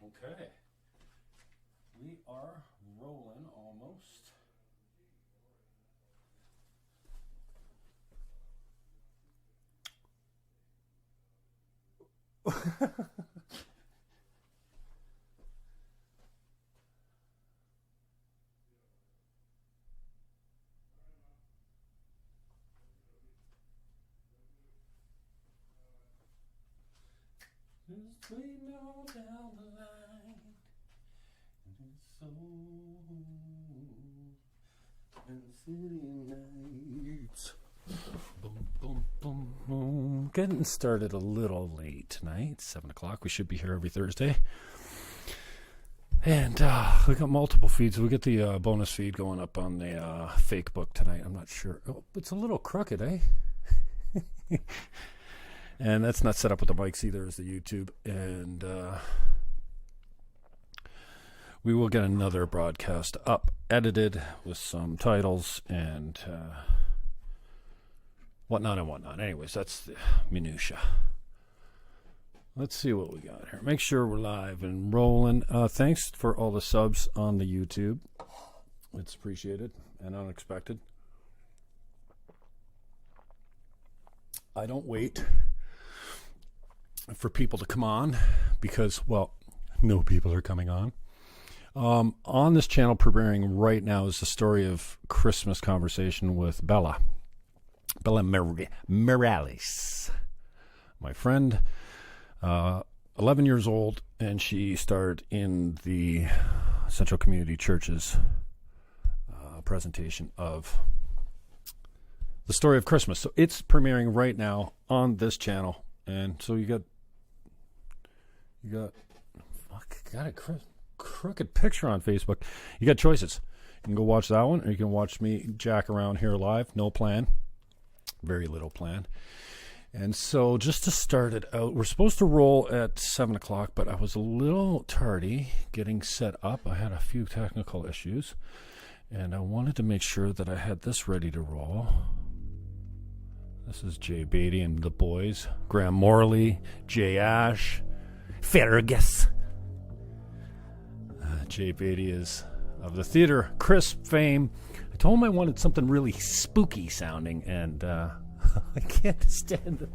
Okay. We are rolling almost. Just waiting all down the line. It's so and city nights. Boom, boom, boom, boom. Getting started a little late tonight. 7 o'clock. We should be here every Thursday. And we got multiple feeds. We get the bonus feed going up on the FakeBook tonight. I'm not sure. Oh, it's a little crooked, eh? And that's not set up with the mics either as the YouTube. And we will get another broadcast up, edited with some titles and whatnot and whatnot. Anyways, that's the minutia. Let's see what we got here. Make sure we're live and rolling. Thanks for all the subs on the YouTube. It's appreciated and unexpected. I don't wait for people to come on because, well, no people are coming on. On this channel, preparing right now is the story of Christmas conversation with Bella Morales, my friend, 11 years old, and she starred in the Central Community Church's presentation of the story of Christmas. So it's premiering right now on this channel, and so you got a crooked picture on Facebook. You got choices. You can go watch that one, or you can watch me jack around here live. No plan. Very little plan. And so just to start it out, we're supposed to roll at 7 o'clock, but I was a little tardy getting set up. I had a few technical issues, and I wanted to make sure that I had this ready to roll. This is Jay Baty and the boys. Graham Morley, Jay Ash, Fergus. Jay Baty is of the theater Crisp fame. I told him I wanted something really spooky sounding, and I can't stand the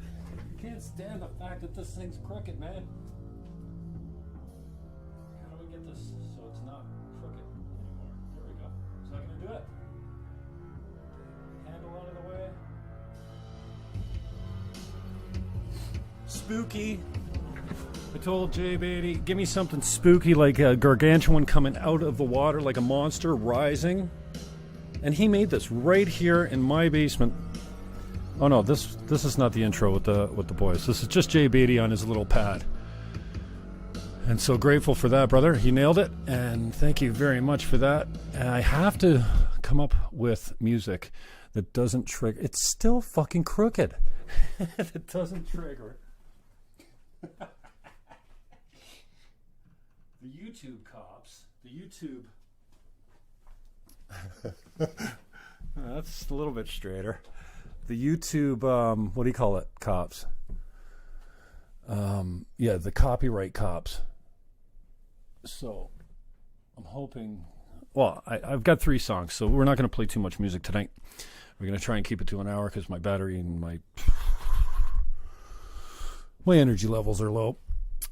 fact that this thing's crooked, man. How do we get this so it's not crooked anymore? There we go. Is that going to do it? Handle out of the way. Spooky. I told Jay Baty, give me something spooky like a gargantuan coming out of the water, like a monster rising. And he made this right here in my basement. Oh no, this is not the intro with the boys. This is just Jay Baty on his little pad. And so grateful for that, brother. He nailed it, and thank you very much for that. And I have to come up with music that doesn't trigger. It's still fucking crooked. It doesn't trigger. The YouTube cops. The YouTube. That's a little bit straighter. The YouTube, what do you call it? Cops. Yeah, the copyright cops. So, I'm hoping. Well, I've got 3 songs, so we're not going to play too much music tonight. We're going to try and keep it to an hour because my battery and my energy levels are low.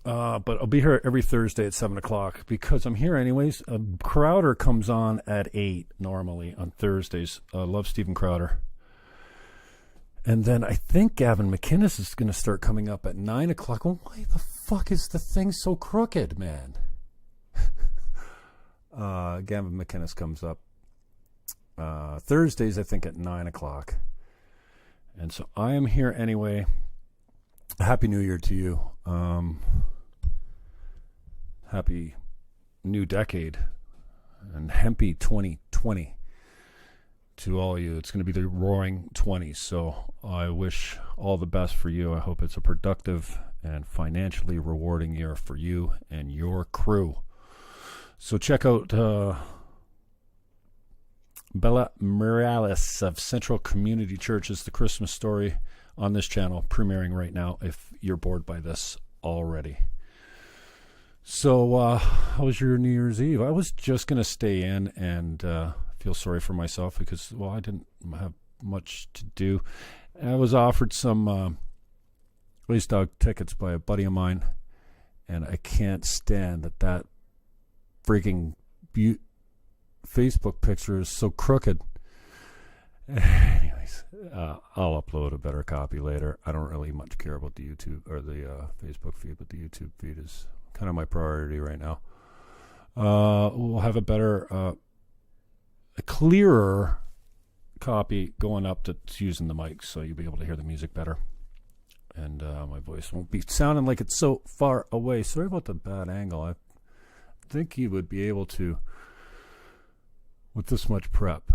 But I'll be here every Thursday at 7 o'clock because I'm here anyways. Crowder comes on at 8 normally on Thursdays. Love Stephen Crowder. And then I think Gavin McInnes is going to start coming up at 9 o'clock. Well, why the fuck is the thing so crooked, man? Gavin McInnes comes up Thursdays, I think, at 9 o'clock. And so I am here anyway. Happy New Year to you. Happy New Decade and Hempy 2020 to all of you. It's going to be the roaring 20s, so I wish all the best for you. I hope it's a productive and financially rewarding year for you and your crew. So check out Bella Morales of Central Community Church's The Christmas Story on this channel, premiering right now if you're bored by this already. So, how was your New Year's Eve? I was just going to stay in and feel sorry for myself because, well, I didn't have much to do. And I was offered some race dog tickets by a buddy of mine, and I can't stand that freaking Facebook picture is so crooked. Anyways, I'll upload a better copy later. I don't really much care about the YouTube or the Facebook feed, but the YouTube feed is kind of my priority right now. We'll have a better, a clearer copy going up that's using the mic, so you'll be able to hear the music better. And my voice won't be sounding like it's so far away. Sorry about the bad angle. I think you would be able to, with this much prep,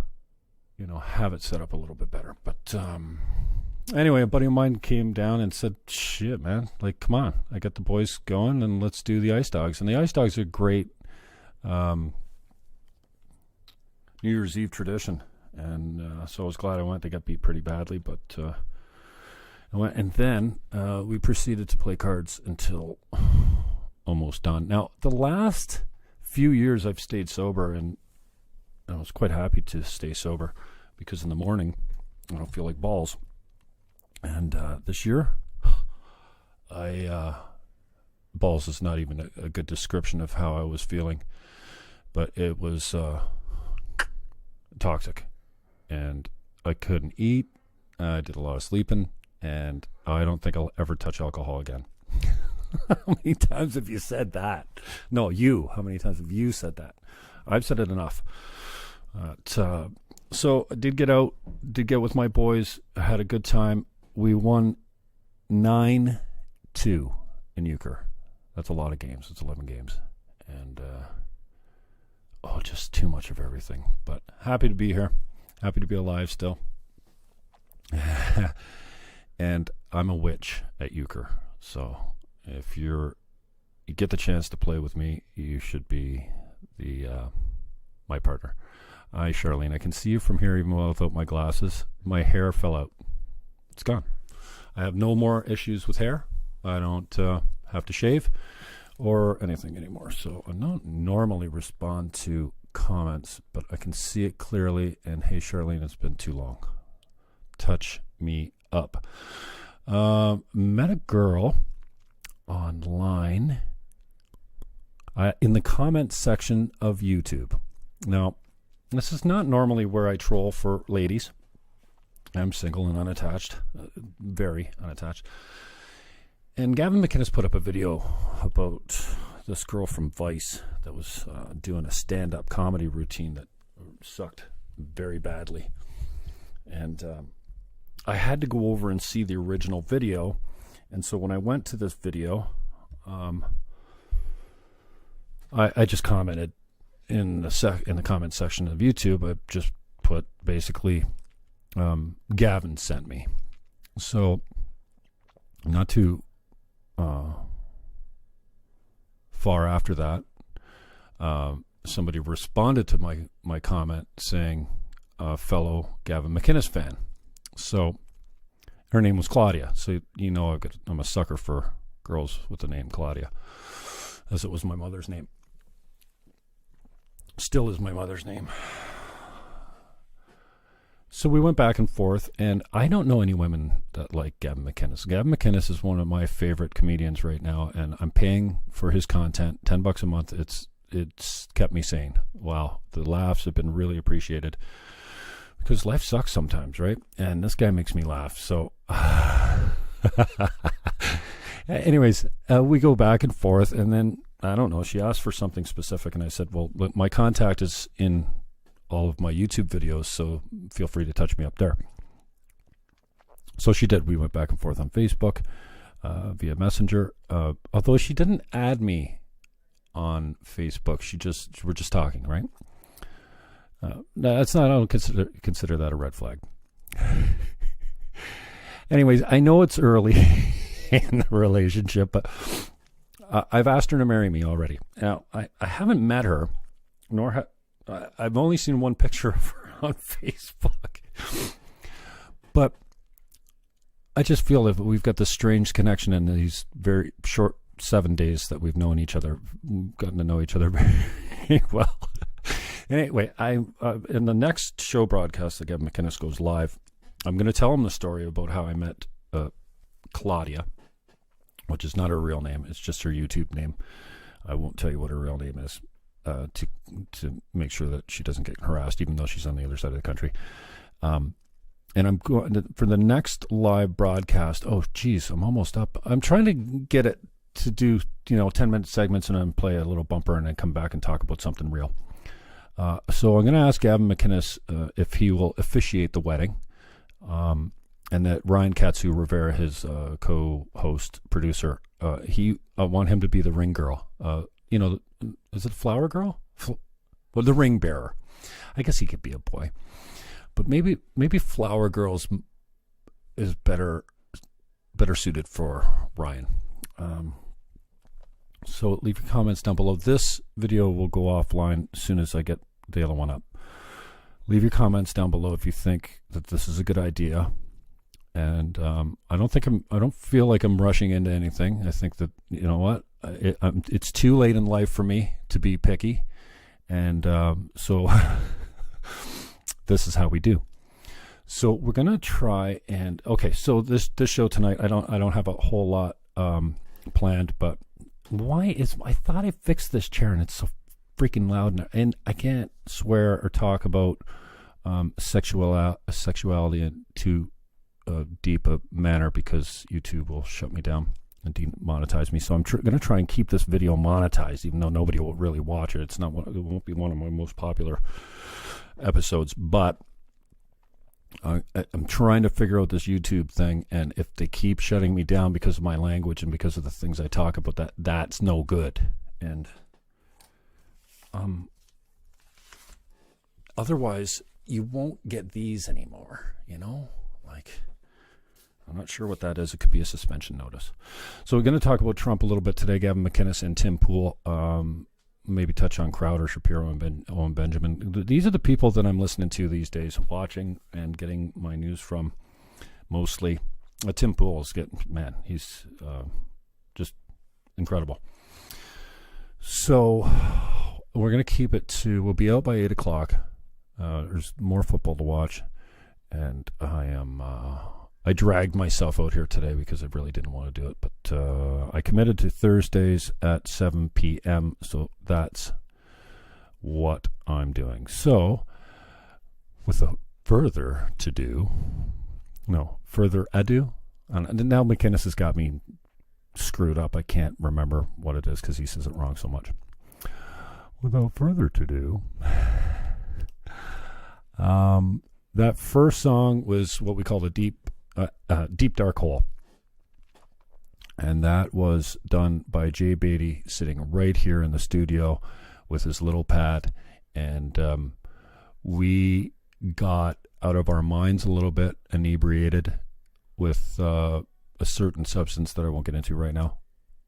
have it set up a little bit better. But anyway, a buddy of mine came down and said, shit, man, like, come on. I got the boys going, and let's do the Ice Dogs. And the Ice Dogs are a great New Year's Eve tradition. And so I was glad I went. They got beat pretty badly, but I went. And then we proceeded to play cards until almost done. Now, the last few years I've stayed sober, and I was quite happy to stay sober because in the morning I don't feel like balls. And this year, balls is not even a good description of how I was feeling, but it was toxic. And I couldn't eat. I did a lot of sleeping, and I don't think I'll ever touch alcohol again. How many times have you said that? No, you. How many times have you said that? I've said it enough. So I did get out, did get with my boys. I had a good time. We won 9-2 in euchre. That's a lot of games. It's 11 games. And, just too much of everything. But happy to be here. Happy to be alive still. And I'm a witch at euchre. So if you get the chance to play with me, you should be my partner. Hi, Charlene. I can see you from here even without my glasses. My hair fell out. It's gone. I have no more issues with hair. I don't have to shave or anything anymore. So I don't normally respond to comments, but I can see it clearly. And hey, Charlene, it's been too long. Touch me up. Met a girl online in the comments section of YouTube. Now, this is not normally where I troll for ladies. I'm single and unattached, very unattached. And Gavin McInnes put up a video about this girl from Vice that was doing a stand-up comedy routine that sucked very badly. And I had to go over and see the original video. And so when I went to this video, I just commented in the comment section of YouTube. I just put basically Gavin sent me. So not too far after that, somebody responded to my comment saying, fellow Gavin McInnes fan. So her name was Claudia. So I'm a sucker for girls with the name Claudia, as it was my mother's name. Still is my mother's name. So we went back and forth, and I don't know any women that like Gavin McInnes. Gavin McInnes is one of my favorite comedians right now, and I'm paying for his content, $10 a month. It's kept me sane. Wow, the laughs have been really appreciated because life sucks sometimes, right? And this guy makes me laugh. So, anyways, we go back and forth, and then I don't know. She asked for something specific, and I said, well, look, my contact is in all of my YouTube videos, so feel free to touch me up there. So she did. We went back and forth on Facebook via Messenger. Although she didn't add me on Facebook, we're just talking, right? That's not. I don't consider that a red flag. Anyways, I know it's early in the relationship, but I've asked her to marry me already. Now, I haven't met her, nor I've only seen one picture of her on Facebook. But I just feel that we've got this strange connection in these very short 7 days that we've known each other, gotten to know each other very well. Anyway, in the next show broadcast that Gavin McInnes goes live, I'm going to tell him the story about how I met Claudia, which is not her real name. It's just her YouTube name. I won't tell you what her real name is to make sure that she doesn't get harassed, even though she's on the other side of the country. And I'm going to, for the next live broadcast. Oh, geez, I'm almost up. I'm trying to get it to do 10-minute segments and then play a little bumper and then come back and talk about something real. So I'm going to ask Gavin McInnes if he will officiate the wedding. And that Ryan Katsu Rivera, his co-host, producer, I want him to be the ring girl. Is it flower girl? Well, the ring bearer. I guess he could be a boy. But maybe flower girls is better suited for Ryan. So leave your comments down below. This video will go offline as soon as I get the other one up. Leave your comments down below if you think that this is a good idea. And I don't feel like I'm rushing into anything. I think that, you know what, it's too late in life for me to be picky, and so this is how we do. So we're gonna try and so this show tonight, I don't have a whole lot planned, but I thought I fixed this chair and it's so freaking loud, and I can't swear or talk about sexuality in too deep a manner because YouTube will shut me down and demonetize me. So I'm going to try and keep this video monetized, even though nobody will really watch it. It won't be one of my most popular episodes, but I'm trying to figure out this YouTube thing, and if they keep shutting me down because of my language and because of the things I talk about, that's no good. And otherwise you won't get these anymore, I'm not sure what that is. It could be a suspension notice. So we're going to talk about Trump a little bit today, Gavin McInnes and Tim Pool. Maybe touch on Crowder, Shapiro, and Owen Benjamin. These are the people that I'm listening to these days, watching and getting my news from mostly. Tim Pool he's just incredible. So we're going to keep it to, we'll be out by 8 o'clock. There's more football to watch. And I dragged myself out here today because I really didn't want to do it, but I committed to Thursdays at 7 p.m., so that's what I'm doing. So, without further ado, and now McInnes has got me screwed up. I can't remember what it is because he says it wrong so much. Without further ado, that first song was what we call a deep dark hole, and that was done by Jay Baty, sitting right here in the studio with his little pad, and we got out of our minds a little bit, inebriated with a certain substance that I won't get into right now,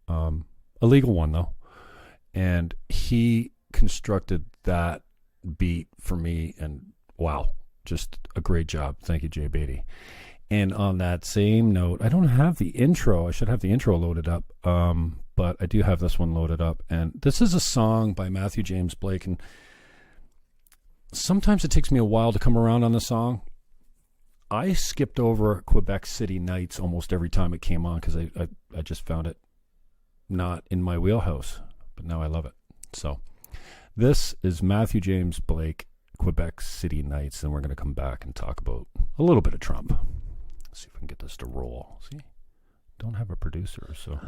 a legal one though, and he constructed that beat for me, and wow, just a great job. Thank you, Jay Baty. And on that same note, I don't have the intro. I should have the intro loaded up, but I do have this one loaded up. And this is a song by Matthew James Blake. And sometimes it takes me a while to come around on the song. I skipped over Quebec City Nights almost every time it came on because I just found it not in my wheelhouse. But now I love it. So this is Matthew James Blake, Quebec City Nights, and we're going to come back and talk about a little bit of Trump. Let's see if we can get this to roll. See, don't have a producer, so.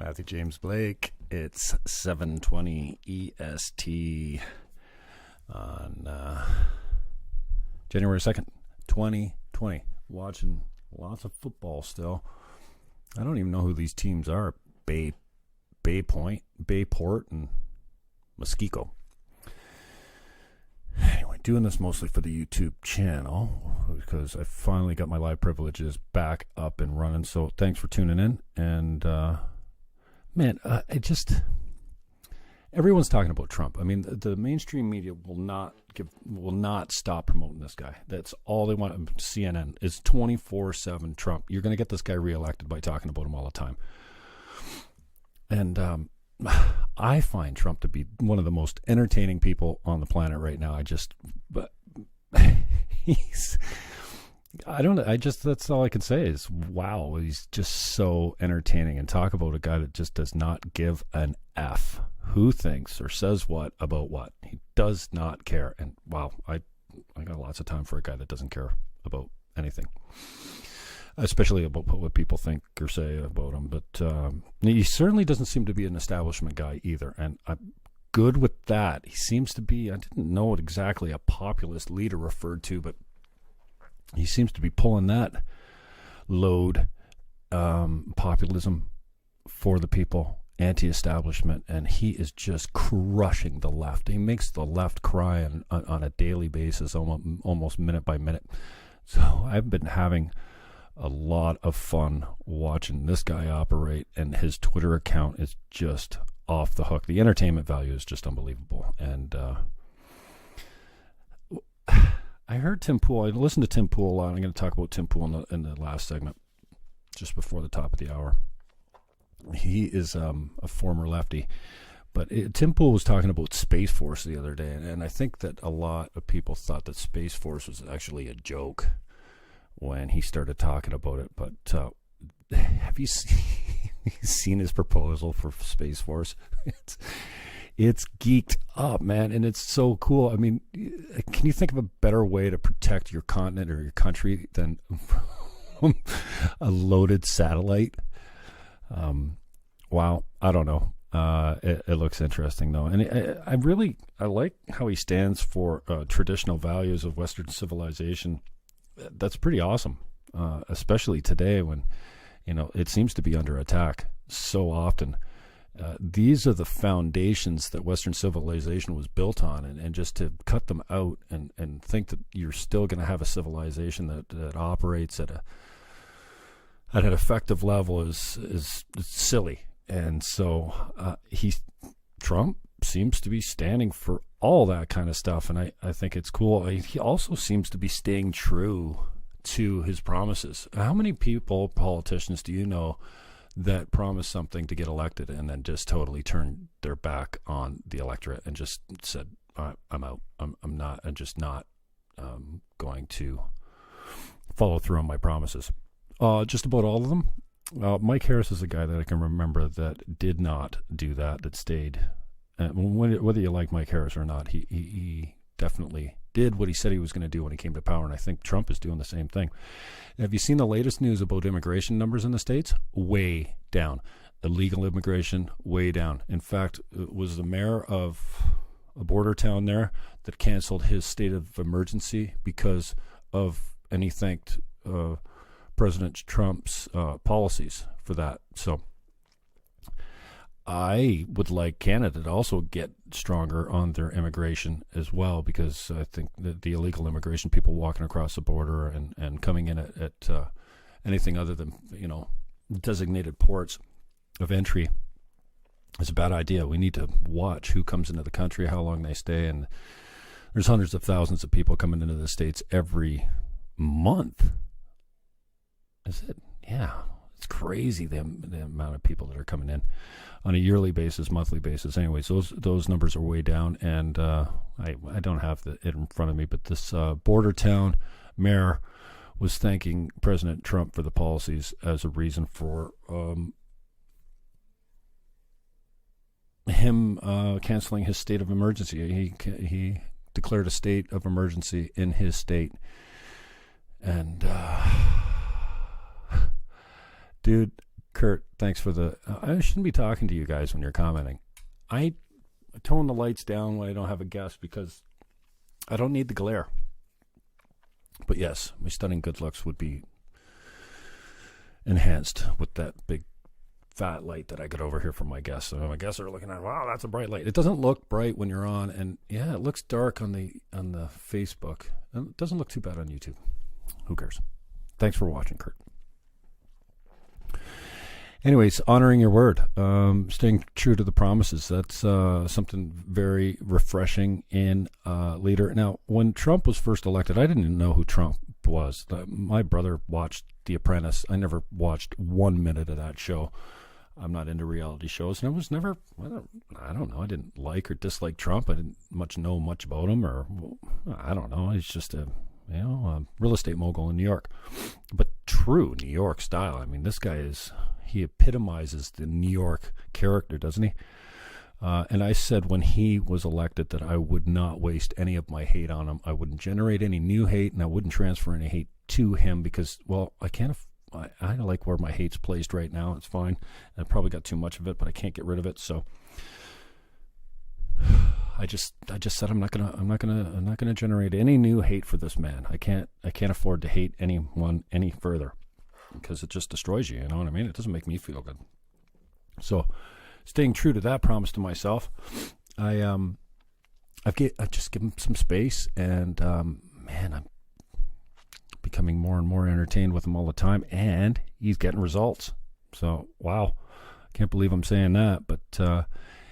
Matthew James Blake. It's 7:20 EST on January 2nd, 2020. Watching lots of football still. I don't even know who these teams are. Bayport, and Muskego. Anyway, doing this mostly for the YouTube channel because I finally got my live privileges back up and running. So thanks for tuning in. And everyone's talking about Trump. I mean, the mainstream media will not stop promoting this guy. That's all they want. CNN is 24/7 Trump. You're going to get this guy reelected by talking about him all the time. And I find Trump to be one of the most entertaining people on the planet right now. That's all I can say is, wow, he's just so entertaining. And talk about a guy that just does not give an F who thinks or says what about what. He does not care. And wow, I got lots of time for a guy that doesn't care about anything, especially about what people think or say about him. But he certainly doesn't seem to be an establishment guy either. And I'm good with that. He seems to be, I didn't know what exactly a populist leader referred to, but he seems to be pulling that load, populism for the people, anti-establishment, and he is just crushing the left. He makes the left cry on a daily basis, almost minute by minute. So I've been having a lot of fun watching this guy operate, and his Twitter account is just off the hook. The entertainment value is just unbelievable. And I heard Tim Pool. I listened to Tim Pool a lot. I'm going to talk about Tim Pool in the last segment, just before the top of the hour. He is a former lefty. But Tim Pool was talking about Space Force the other day, and I think that a lot of people thought that Space Force was actually a joke when he started talking about it. But have you seen his proposal for Space Force? It's geeked up, man, and it's so cool. I mean, can you think of a better way to protect your continent or your country than a loaded satellite? Wow, I don't know. It looks interesting, though. And I like how he stands for traditional values of Western civilization. That's pretty awesome, especially today when, it seems to be under attack so often. These are the foundations that Western civilization was built on, and just to cut them out and think that you're still going to have a civilization that operates at an effective level is silly. And so Trump seems to be standing for all that kind of stuff, and I think it's cool. He also seems to be staying true to his promises. How many politicians do you know that promised something to get elected and then just totally turned their back on the electorate and just said, I'm out. I'm just not going to follow through on my promises. Just about all of them. Mike Harris is a guy that I can remember that did not do that stayed. Whether you like Mike Harris or not, he definitely did what he said he was going to do when he came to power, and I think Trump is doing the same thing. Have you seen the latest news about immigration numbers in the States? Way down. Illegal immigration, way down. In fact, it was the mayor of a border town there that canceled his state of emergency because of, and he thanked President Trump's policies for that. So I would like Canada to also get stronger on their immigration as well, because I think that the illegal immigration, people walking across the border and coming in at anything other than, designated ports of entry is a bad idea. We need to watch who comes into the country, how long they stay, and there's hundreds of thousands of people coming into the States every month. Is it? Yeah. It's crazy the amount of people that are coming in on a yearly basis, monthly basis. Anyways, those numbers are way down, and I don't have it in front of me, but this border town mayor was thanking President Trump for the policies as a reason for him canceling his state of emergency. He declared a state of emergency in his state, and dude, Kurt, thanks for the... I shouldn't be talking to you guys when you're commenting. I tone the lights down when I don't have a guest because I don't need the glare. But yes, my stunning good looks would be enhanced with that big fat light that I got over here from my guests. So my guests are looking at, wow, that's a bright light. It doesn't look bright when you're on, and yeah, it looks dark on the Facebook. And it doesn't look too bad on YouTube. Who cares? Thanks for watching, Kurt. Anyways, honoring your word, staying true to the promises. That's something very refreshing in a leader. Now, when Trump was first elected, I didn't even know who Trump was. My brother watched The Apprentice. I never watched 1 minute of that show. I'm not into reality shows, and I was never, I don't know, I didn't like or dislike Trump. I didn't know much about him, or I don't know. He's just a real estate mogul in New York. But true New York style. I mean, this guy he epitomizes the New York character, doesn't he? And I said when he was elected that I would not waste any of my hate on him. I wouldn't generate any new hate, and I wouldn't transfer any hate to him because, well, I like where my hate's placed right now. It's fine. I probably got too much of it, but I can't get rid of it. So I just said I'm not gonna generate any new hate for this man. I can't afford to hate anyone any further because it just destroys you. You know what I mean? It doesn't make me feel good. So, staying true to that promise to myself, I just give him some space, and man, I'm becoming more and more entertained with him all the time, and he's getting results. So, wow, can't believe I'm saying that, but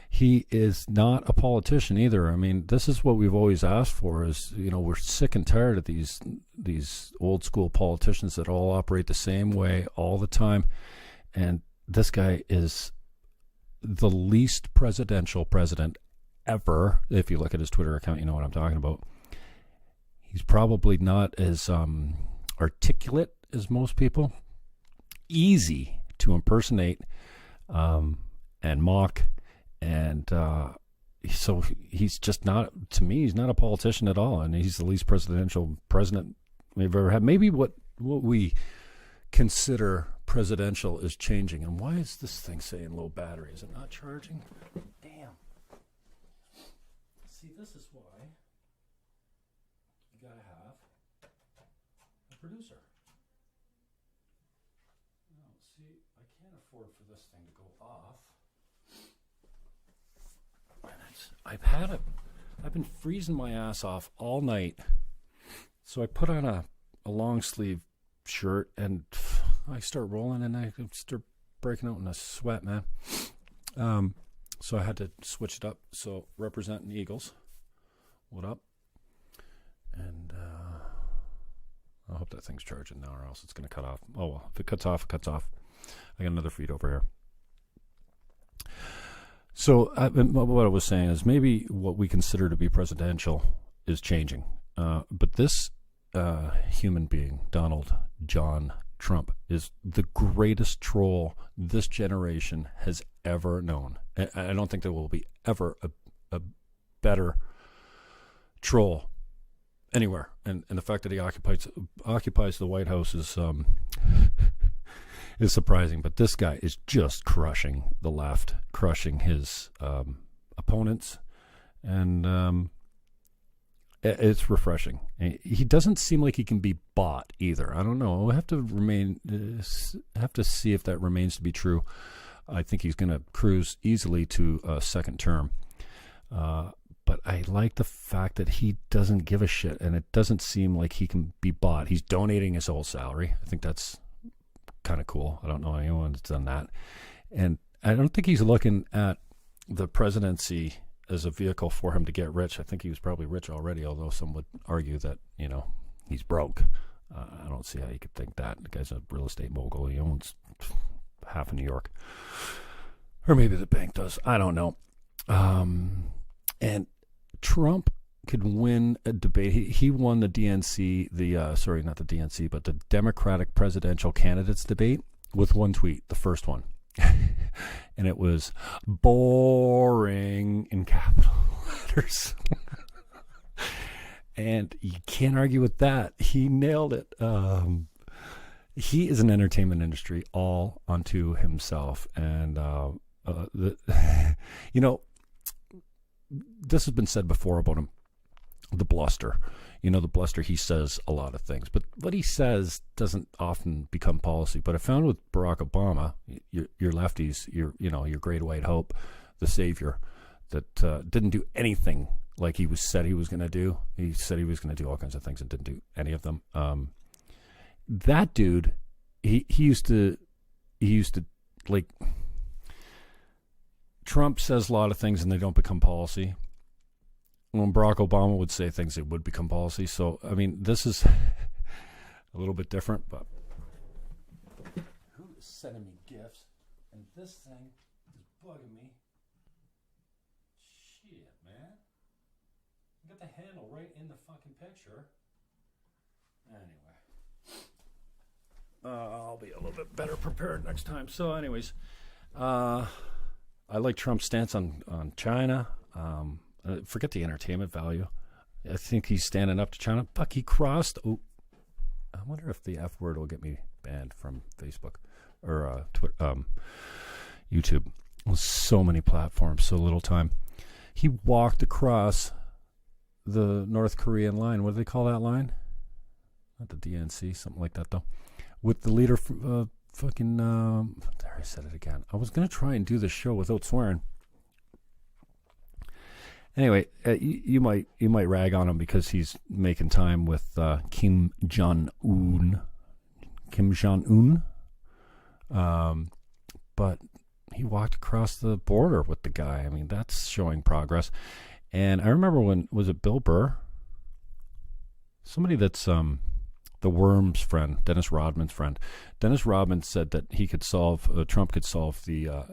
he is not a politician either. I mean, this is what we've always asked for is, we're sick and tired of these old school politicians that all operate the same way all the time. And this guy is the least presidential president ever. If you look at his Twitter account, you know what I'm talking about. He's probably not as articulate as most people. Easy to impersonate and mock. And so he's just not, to me, he's not a politician at all. And he's the least presidential president we've ever had. Maybe what we consider presidential is changing. And why is this thing saying low battery? Is it not charging? Damn. See, this is why you gotta have a producer. No, see, I can't afford for this thing to go off. I've been freezing my ass off all night. So I put on a long sleeve shirt and I start rolling and I start breaking out in a sweat, man. So I had to switch it up. So representing Eagles. What up? And I hope that thing's charging now or else it's going to cut off. Oh, well, if it cuts off, it cuts off. I got another feed over here. So what I was saying is maybe what we consider to be presidential is changing. But this human being, Donald John Trump, is the greatest troll this generation has ever known. I don't think there will be ever a better troll anywhere. And the fact that he occupies the White House is surprising. But this guy is just crushing the left, crushing his opponents. And it's refreshing. He doesn't seem like he can be bought either. I don't know. We'll have to see if that remains to be true. I think he's going to cruise easily to a second term. But I like the fact that he doesn't give a shit, and it doesn't seem like he can be bought. He's donating his whole salary. I think that's kind of cool. I don't know anyone that's done that. And I don't think he's looking at the presidency as a vehicle for him to get rich. I think he was probably rich already, although some would argue that, he's broke. I don't see how you could think that. The guy's a real estate mogul. He owns half of New York. Or maybe the bank does. I don't know. And Trump could win a debate. He won the DNC, not the DNC, but the Democratic presidential candidates debate with one tweet, the first one. And it was boring in capital letters. And you can't argue with that. He nailed it. he is an entertainment industry all unto himself. And, you know, this has been said before about him, the bluster. You know, the bluster, he says a lot of things, but what he says doesn't often become policy. But I found with Barack Obama, your lefties, your great white hope, the savior, that didn't do anything like he said he was going to do. He said he was going to do all kinds of things and didn't do any of them. That dude, he used to like, Trump says a lot of things and they don't become policy. When Barack Obama would say things, it would become policy. So, I mean, this is a little bit different, but who is sending me gifts? And this thing is bugging me. Shit, man. I got the handle right in the fucking picture. Anyway. I'll be a little bit better prepared next time. So, anyways, I like Trump's stance on China. Forget the entertainment value. I think he's standing up to China. Fuck, he crossed. Oh, I wonder if the F word will get me banned from Facebook or Twitter, YouTube. Well, so many platforms, so little time. He walked across the North Korean line. What do they call that line? Not the DNC, something like that, though. With the leader, there I said it again. I was going to try and do this show without swearing. Anyway, you might rag on him because he's making time with Kim Jong-un. But he walked across the border with the guy. I mean, that's showing progress. And I remember was it Bill Burr? Somebody that's the Worm's friend, Dennis Rodman's friend. Dennis Rodman said that he could Trump could solve the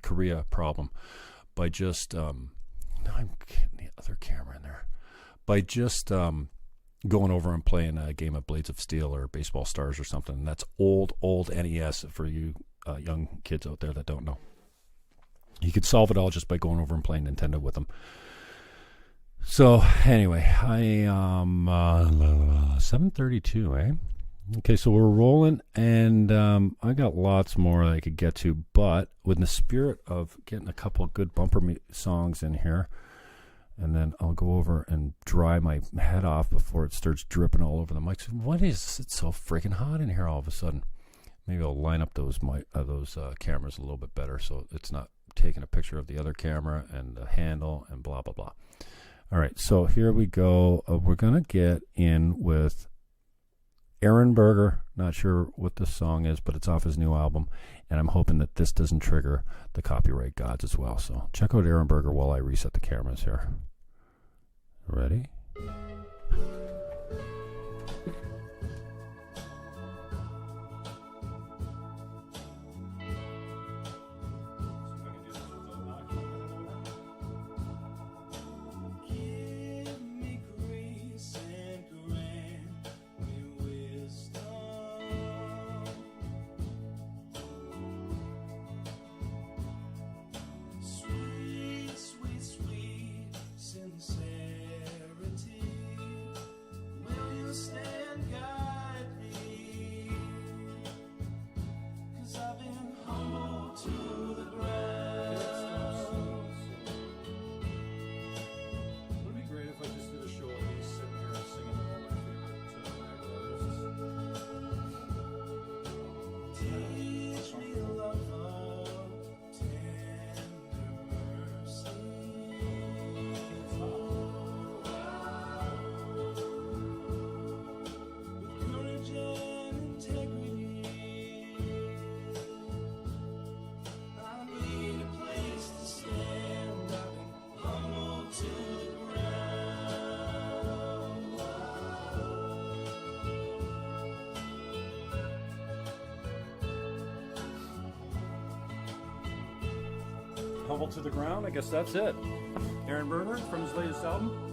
Korea problem by just... Now I'm getting the other camera in there. By just going over and playing a game of Blades of Steel or Baseball Stars or something. And that's old NES for you young kids out there that don't know. You could solve it all just by going over and playing Nintendo with them. So anyway, I am 7:32, eh? Okay, so we're rolling, and I got lots more that I could get to, but with the spirit of getting a couple of good bumper songs in here, and then I'll go over and dry my head off before it starts dripping all over the mics. What is it so freaking hot in here all of a sudden? Maybe I'll line up those cameras a little bit better so it's not taking a picture of the other camera and the handle and blah, blah, blah. All right, so here we go. We're going to get in with Aaron Berger. Not sure what this song is, but it's off his new album, and I'm hoping that this doesn't trigger the copyright gods as well. So check out Aaron Berger while I reset the cameras here. Ready? Humble to the Ground. I guess that's it. Aaron Berger from his latest album.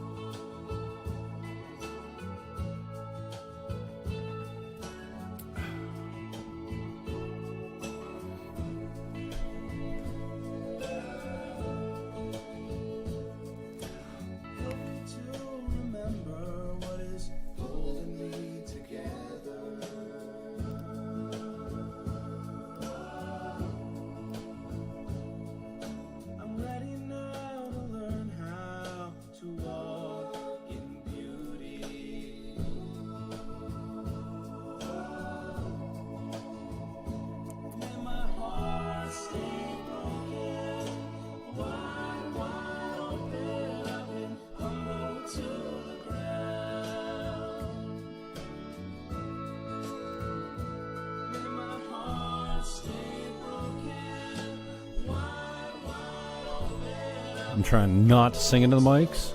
I'm trying not to sing into the mics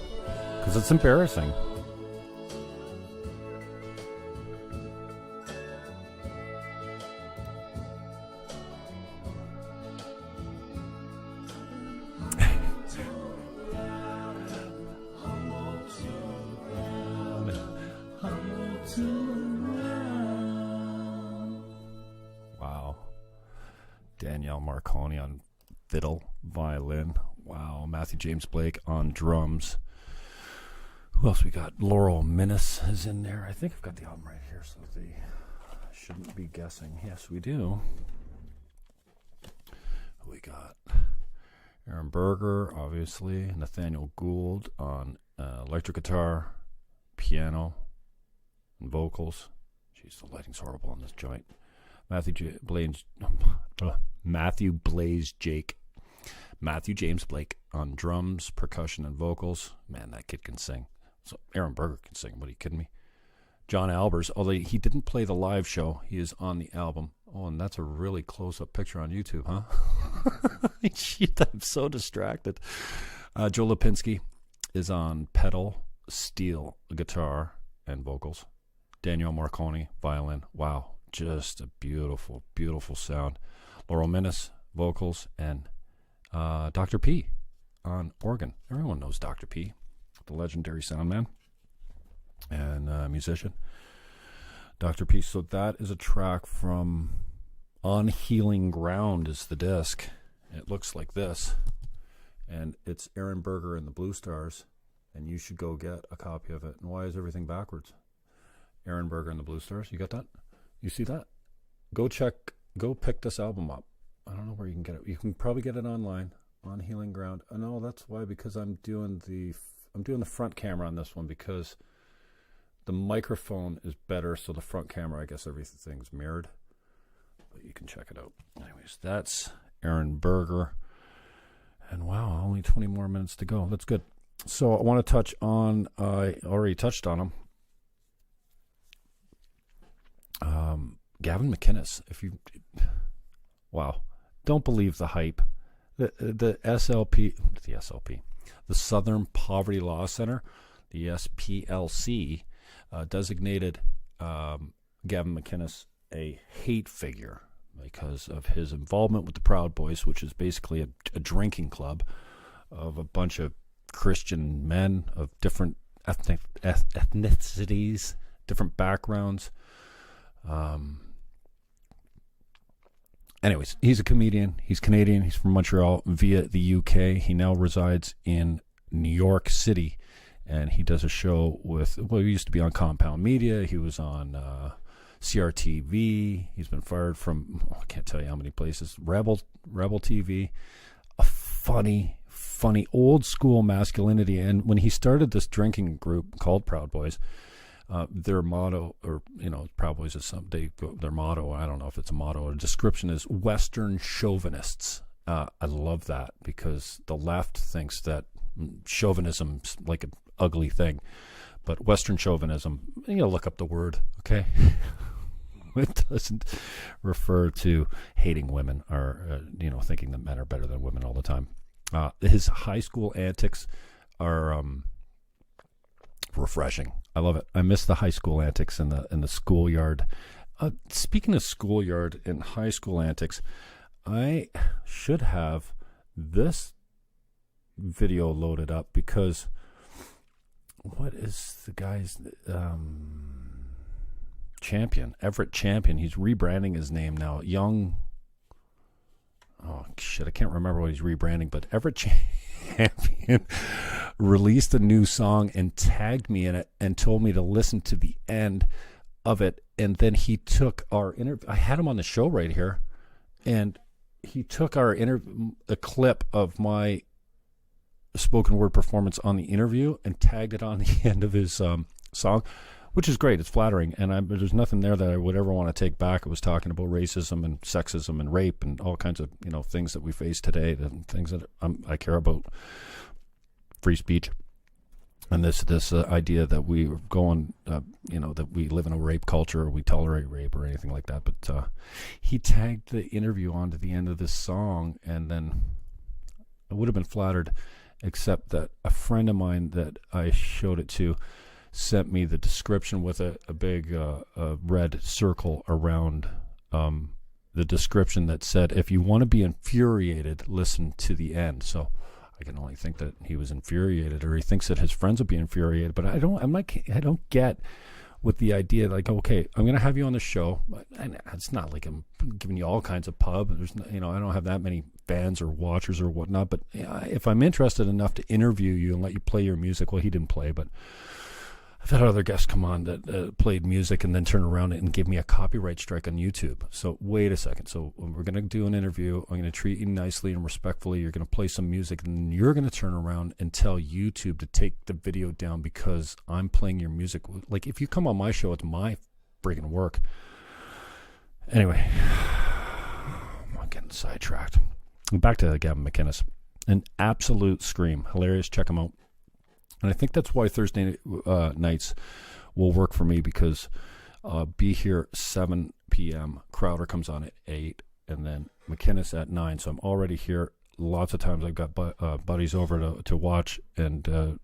because it's embarrassing. Wow. Danielle Marconi on fiddle, violin. Wow. Matthew James Blake on drums. Who else we got? Laurel Minnis is in there. I think I've got the album right here, so I shouldn't be guessing. Yes, we do. Who we got? Aaron Berger, obviously. Nathaniel Gould on electric guitar, piano, and vocals. Jeez, the lighting's horrible on this joint. Matthew James Blake on drums, percussion, and vocals. Man, that kid can sing. So Aaron Berger can sing. What, are you kidding me? John Albers, although he didn't play the live show, he is on the album. Oh, and that's a really close-up picture on YouTube, huh? Shit, I'm so distracted. Joe Lipinski is on pedal, steel, guitar, and vocals. Danielle Marconi, violin. Wow, just a beautiful, beautiful sound. Laurel Minnis, vocals, and Dr. P on organ. Everyone knows Dr. P, the legendary sound man and musician. Dr. P. So that is a track from On Healing Ground is the disc. It looks like this. And it's Aaron Berger and the Blue Stars. And you should go get a copy of it. And why is everything backwards? Aaron Berger and the Blue Stars. You got that? You see that? Go pick this album up. I don't know where you can get it. You can probably get it online on Healing Ground. Oh, no, that's why, because I'm doing the front camera on this one because the microphone is better, so the front camera, I guess everything's mirrored. But you can check it out. Anyways, that's Aaron Berger. And wow, only 20 more minutes to go. That's good. So I want to touch on, I already touched on him. Gavin McInnes. Wow. Don't believe the hype. The SLP, the Southern Poverty Law Center, the SPLC, designated Gavin McInnes a hate figure because of his involvement with the Proud Boys, which is basically a drinking club of a bunch of Christian men of different ethnicities, different backgrounds. Anyways, he's a comedian. He's Canadian. He's from Montreal via the UK. He now resides in New York City. And he does a show with, he used to be on Compound Media. He was on CRTV. He's been fired from, I can't tell you how many places. Rebel TV. A funny old school masculinity. And when he started this drinking group called Proud Boys, their motto, or, Proud Boys is their motto, I don't know if it's a motto or a description, is Western chauvinists. I love that because the left thinks that chauvinism's like an ugly thing, but Western chauvinism, look up the word, okay? It doesn't refer to hating women or thinking that men are better than women all the time. His high school antics are refreshing. I love it. I miss the high school antics in the schoolyard. Speaking of schoolyard and high school antics, I should have this video loaded up because what is the guy's Champion, Everett Champion, he's rebranding his name now. I can't remember what he's rebranding, but Everett Champion released a new song and tagged me in it and told me to listen to the end of it. And then he took our interview. I had him on the show right here, and he took a clip of my spoken word performance on the interview and tagged it on the end of his song, which is great. It's flattering, and there's nothing there that I would ever want to take back. It was talking about racism and sexism and rape and all kinds of things that we face today, and things that I care about. Free speech, and this idea that we go on, that we live in a rape culture, or we tolerate rape or anything like that. But he tagged the interview onto the end of this song, and then I would have been flattered except that a friend of mine that I showed it to sent me the description with a big red circle around the description that said, if you want to be infuriated, listen to the end. So I can only think that he was infuriated, or he thinks that his friends will be infuriated. But I don't get with the idea, like, okay, I'm going to have you on the show. And it's not like I'm giving you all kinds of pub. There's, I don't have that many fans or watchers or whatnot. But if I'm interested enough to interview you and let you play your music, well, he didn't play, but I've had other guests come on that played music and then turn around and give me a copyright strike on YouTube. So wait a second. So we're going to do an interview. I'm going to treat you nicely and respectfully. You're going to play some music, and then you're going to turn around and tell YouTube to take the video down because I'm playing your music. Like, if you come on my show, it's my friggin' work. Anyway, I'm getting sidetracked. Back to Gavin McInnes. An absolute scream. Hilarious. Check him out. And I think that's why Thursday nights will work for me, because be here 7 p.m. Crowder comes on at 8, and then McInnes at 9. So I'm already here. Lots of times I've got buddies over to watch and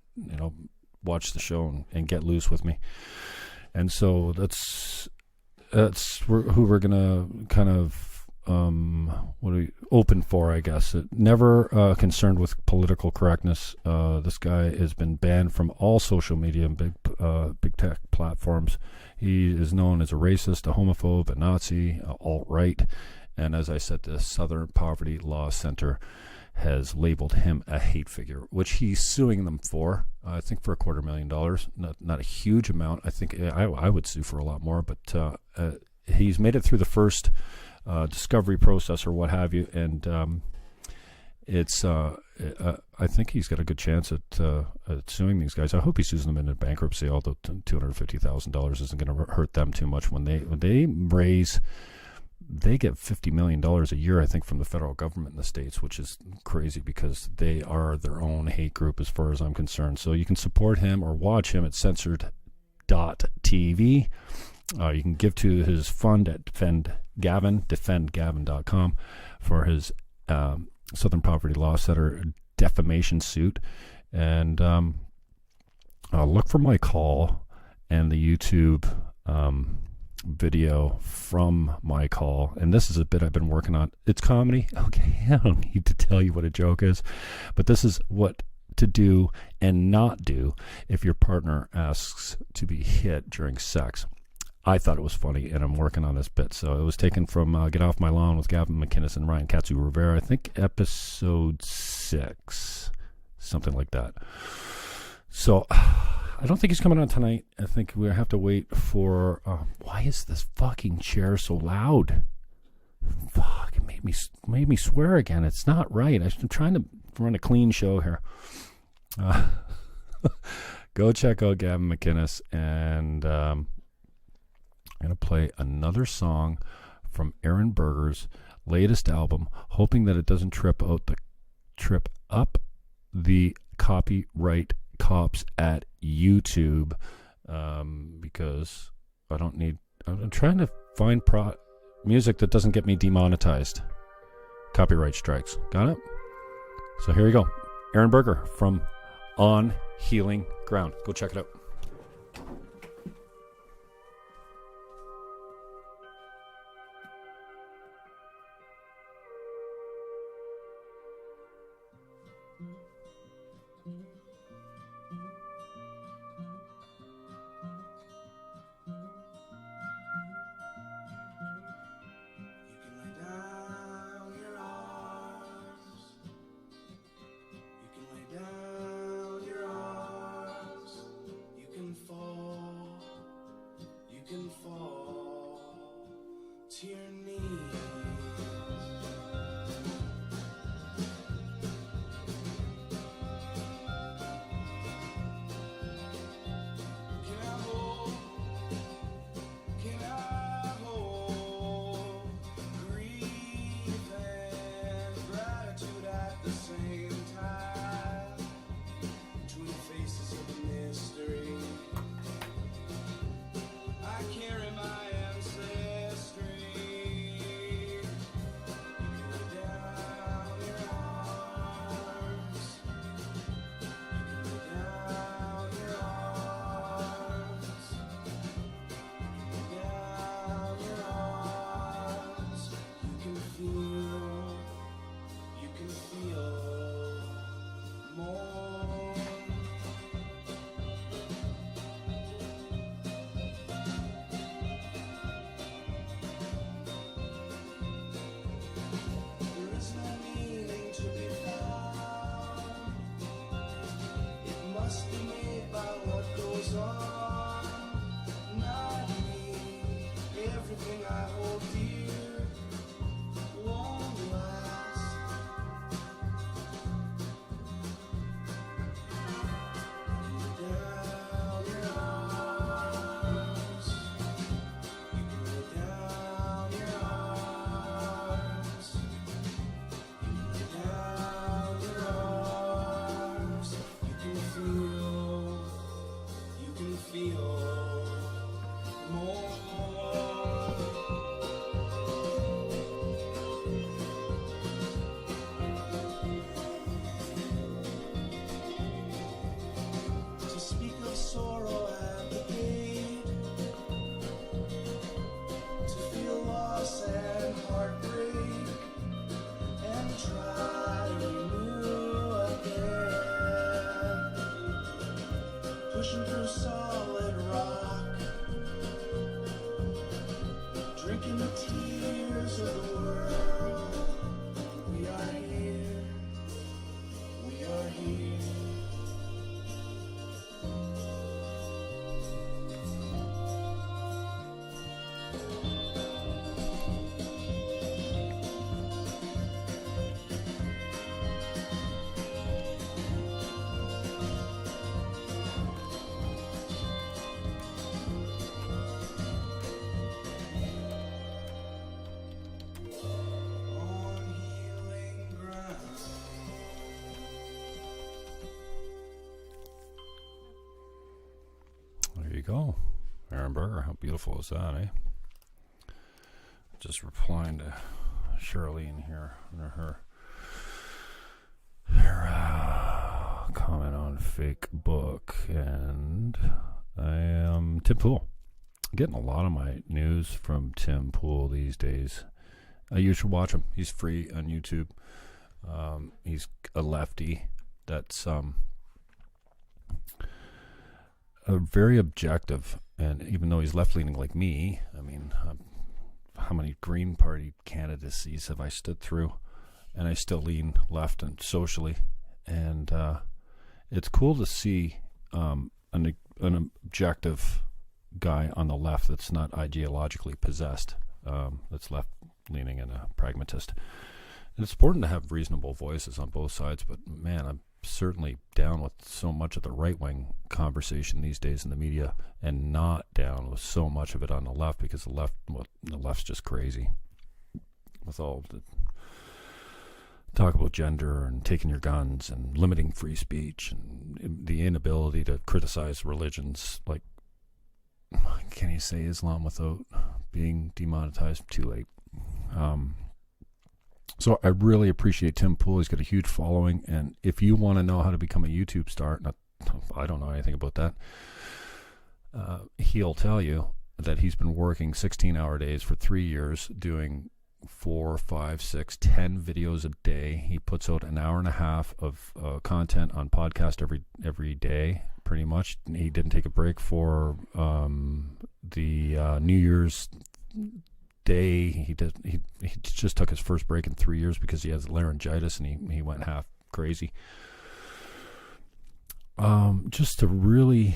watch the show and get loose with me. And so that's who we're gonna kind of open for, I guess. Never concerned with political correctness. This guy has been banned from all social media and big tech platforms. He is known as a racist, a homophobe, a Nazi, alt-right, and as I said, the Southern Poverty Law Center has labeled him a hate figure, which he's suing them for. I think for $250,000, not a huge amount. I think I would sue for a lot more, but he's made it through the first discovery process or what have you, and I think he's got a good chance at suing these guys. I hope he sues them into bankruptcy, although $250,000 isn't going to hurt them too much. When they raise, they get $50 million a year, I think, from the federal government in the States, which is crazy because they are their own hate group as far as I'm concerned. So you can support him or watch him at censored.tv. You can give to his fund at defendgavin.com for his Southern Poverty Law Center defamation suit. And look for my call and the YouTube video from my call. And this is a bit I've been working on. It's comedy. Okay, I don't need to tell you what a joke is, but this is what to do and not do if your partner asks to be hit during sex. I thought it was funny, and I'm working on this bit. So it was taken from Get Off My Lawn with Gavin McInnes and Ryan Katsu Rivera, I think episode 6, something like that. So I don't think he's coming on tonight. I think we have to wait for... why is this fucking chair so loud? Fuck, it made me swear again. It's not right. I'm trying to run a clean show here. Go check out Gavin McInnes, and... I'm going to play another song from Aaron Berger's latest album, hoping that it doesn't trip up the copyright cops at YouTube, because I'm trying to find music that doesn't get me demonetized. Copyright strikes. Got it? So here you go. Aaron Berger from On Healing Ground. Go check it out. I carry my ancestry. go. Aaron Berger, how beautiful is that, eh? Just replying to Charlene here, her comment on FakeBook, and I am Tim Pool. Getting a lot of my news from Tim Pool these days. You should watch him. He's free on YouTube. He's a lefty that's very objective, and even though he's left-leaning like me, I mean, how many Green Party candidacies have I stood through, and I still lean left and socially, and it's cool to see an objective guy on the left that's not ideologically possessed, that's left-leaning and a pragmatist. And it's important to have reasonable voices on both sides, but man, I'm certainly down with so much of the right-wing conversation these days in the media, and not down with so much of it on the left, because the left's just crazy with all the talk about gender and taking your guns and limiting free speech and the inability to criticize religions. Like, can you say Islam without being demonetized? Too late. So I really appreciate Tim Pool. He's got a huge following, and if you want to know how to become a YouTube star, I don't know anything about that, he'll tell you that he's been working 16-hour days for 3 years, doing 4, 5, 6, 10 videos a day. He puts out an hour and a half of content on podcast every day, pretty much. He didn't take a break for the New Year's Day. He just took his first break in 3 years because he has laryngitis, and he went half crazy. Just a really,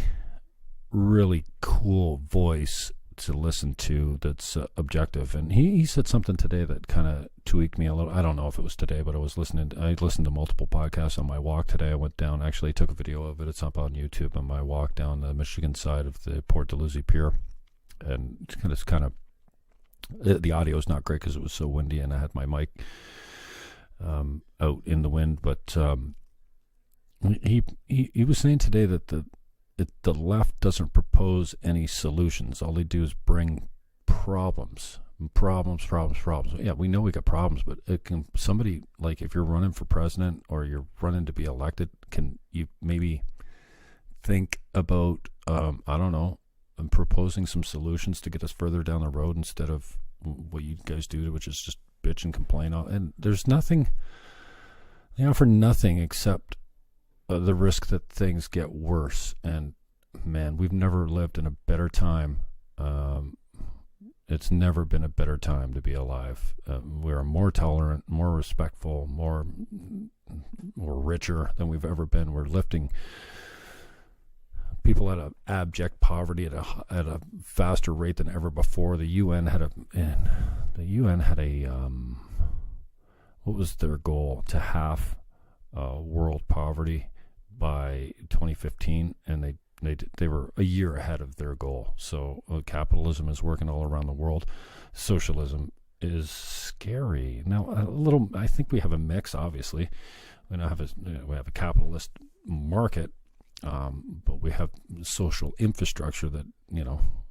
really cool voice to listen to that's objective. And he said something today that kind of tweaked me a little. I don't know if it was today, but I listened to multiple podcasts on my walk today. I went down, actually took a video of it. It's up on YouTube, on my walk down the Michigan side of the Port Dalhousie Pier. And it's kind of, the audio is not great because it was so windy, and I had my mic out in the wind. But he was saying today that the left doesn't propose any solutions. All they do is bring problems. Yeah, we know we got problems, but somebody, like, if you're running for president or you're running to be elected, can you maybe think about I don't know, and proposing some solutions to get us further down the road instead of what you guys do, which is just bitch and complain. And there's nothing, they offer nothing except the risk that things get worse. And man, we've never lived in a better time. It's never been a better time to be alive. We are more tolerant, more respectful, more richer than we've ever been. We're lifting people out of abject poverty at a faster rate than ever before. The UN had a what was their goal? To halve world poverty by 2015, and they were a year ahead of their goal. So capitalism is working all around the world. Socialism is scary. Now, I think we have a mix. Obviously, we have a capitalist market. But we have social infrastructure that,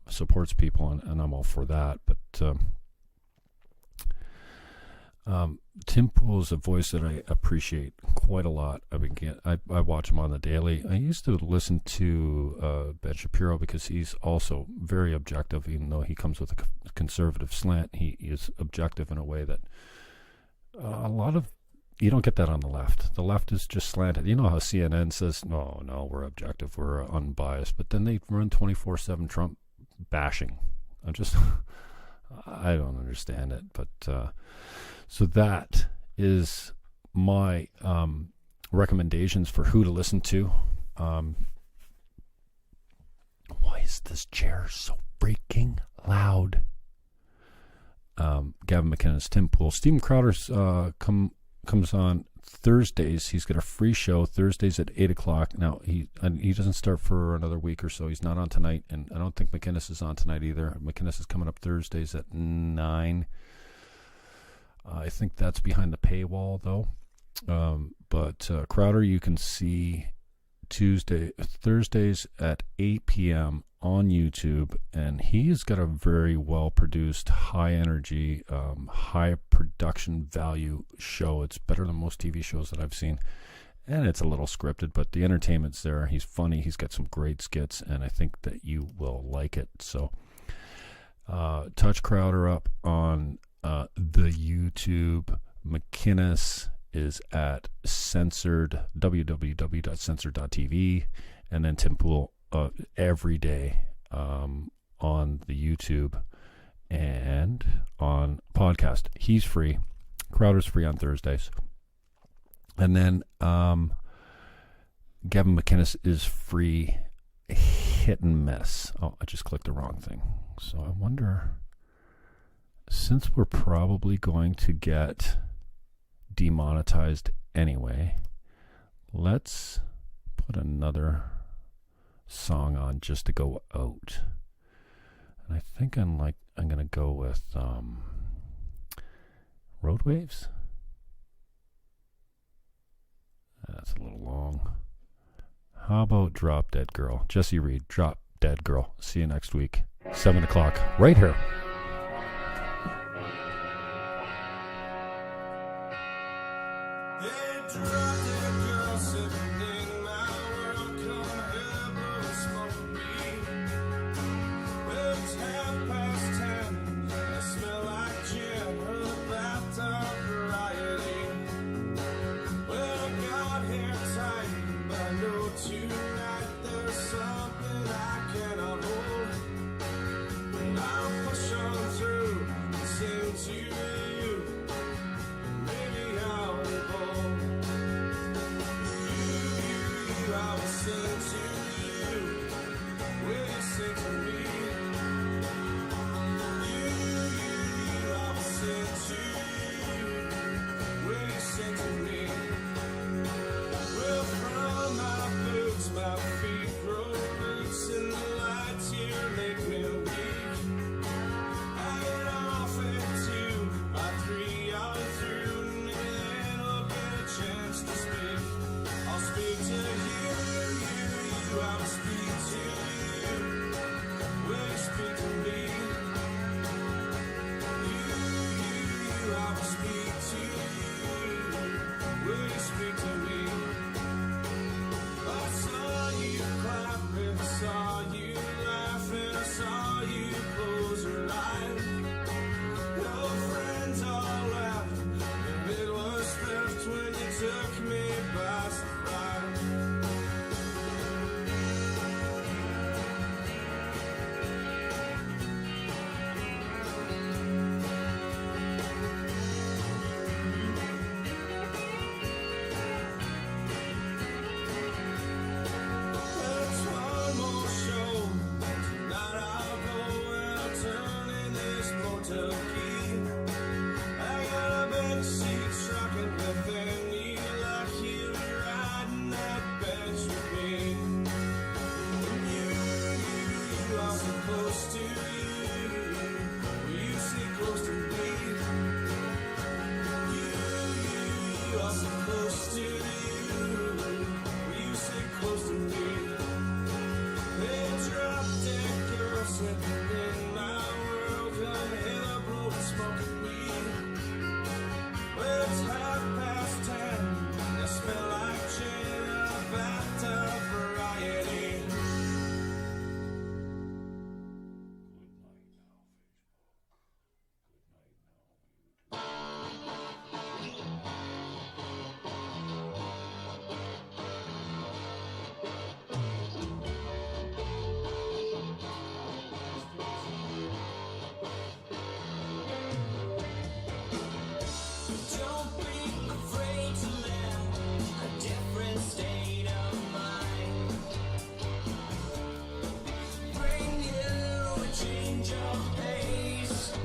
supports people, and I'm all for that. But Tim Pool is a voice that I appreciate quite a lot. I watch him on the daily. I used to listen to Ben Shapiro because he's also very objective, even though he comes with a conservative slant. He is objective in a way that you don't get that on the left. The left is just slanted. You know how CNN says, no, we're objective, we're unbiased, but then they run 24/7 Trump bashing. I don't understand it. But so that is my recommendations for who to listen to. Why is this chair so freaking loud? Gavin McInnes, Tim Pool, Stephen Crowder's comes on Thursdays. He's got a free show Thursdays at 8:00. Now he doesn't start for another week or so. He's not on tonight, and I don't think McInnes is on tonight either. McInnes is coming up Thursdays at 9. I think that's behind the paywall though. But Crowder, you can see Thursdays at 8 p.m. on YouTube, and he's got a very well-produced, high-energy, high production value show. It's better than most TV shows that I've seen, and it's a little scripted, but the entertainment's there. He's funny. He's got some great skits, and I think that you will like it. So Touch Crowder up on the YouTube. McInnes is at www.censored.tv, and then Tim Pool every day on the YouTube and on podcast. He's free. Crowder's free on Thursdays. And then Gavin McInnes is free, hit and miss. Oh, I just clicked the wrong thing. So I wonder, since we're probably going to get demonetized anyway, let's put another song on just to go out. And I think I'm gonna go with Road Waves. That's a little long. How about Drop Dead Girl? Jesse Reed, Drop Dead Girl. See you next week, 7 o'clock, right here.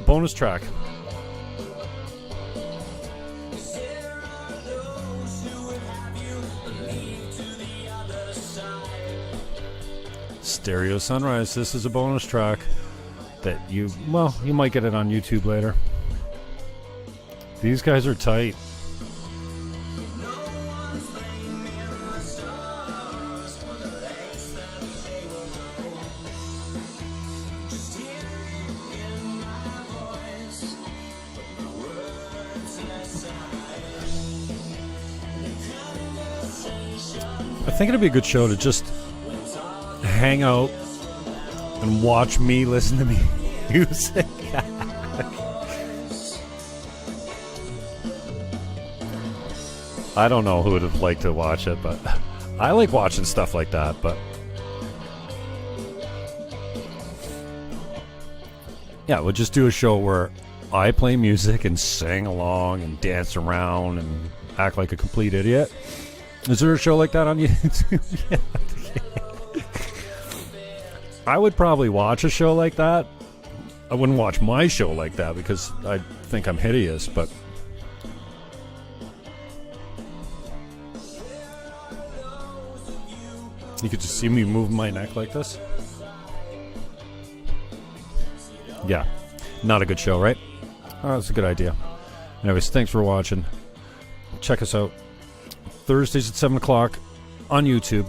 Bonus track. Stereo Sunrise. This is a bonus track that you might get it on YouTube later. These guys are tight. I think it'd be a good show to just hang out and watch me listen to music. I don't know who would have liked to watch it, but I like watching stuff like that. But yeah, we'll just do a show where I play music and sing along and dance around and act like a complete idiot. Is there a show like that on YouTube? Yeah. I would probably watch a show like that. I wouldn't watch my show like that because I think I'm hideous, but you could just see me move my neck like this. Yeah, not a good show, right? Oh, that's a good idea. Anyways, thanks for watching. Check us out Thursdays at 7 o'clock on YouTube.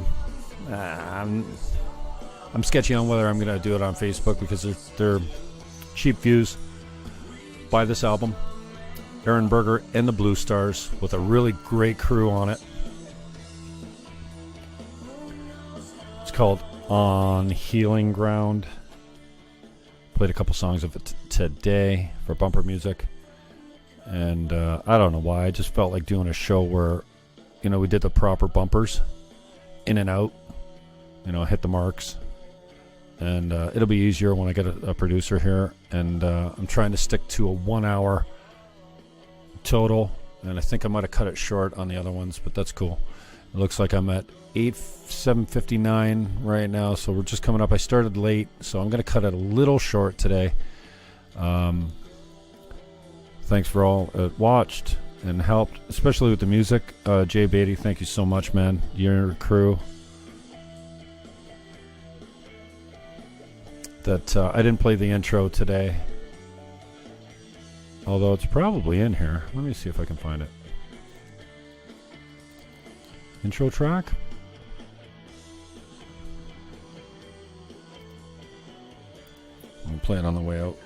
I'm sketchy on whether I'm going to do it on Facebook because they're cheap views. Buy this album, Aaron Berger and the Blue Stars, with a really great crew on it. It's called On Healing Ground. Played a couple songs of it today for bumper music. And I don't know why. I just felt like doing a show where, you know, we did the proper bumpers in and out. You know, hit the marks. And it'll be easier when I get a producer here. And I'm trying to stick to a 1 hour total. And I think I might have cut it short on the other ones, but that's cool. It looks like I'm at 7:59 right now, so we're just coming up. I started late, so I'm going to cut it a little short today. Thanks for all that watched and helped, especially with the music. Jay Baty, thank you so much, man. Your crew. That I didn't play the intro today, although it's probably in here. Let me see if I can find it. Intro track. I'll play it on the way out.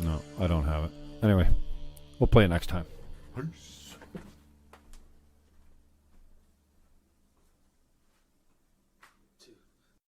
No, I don't have it. Anyway, we'll play it next time. Peace.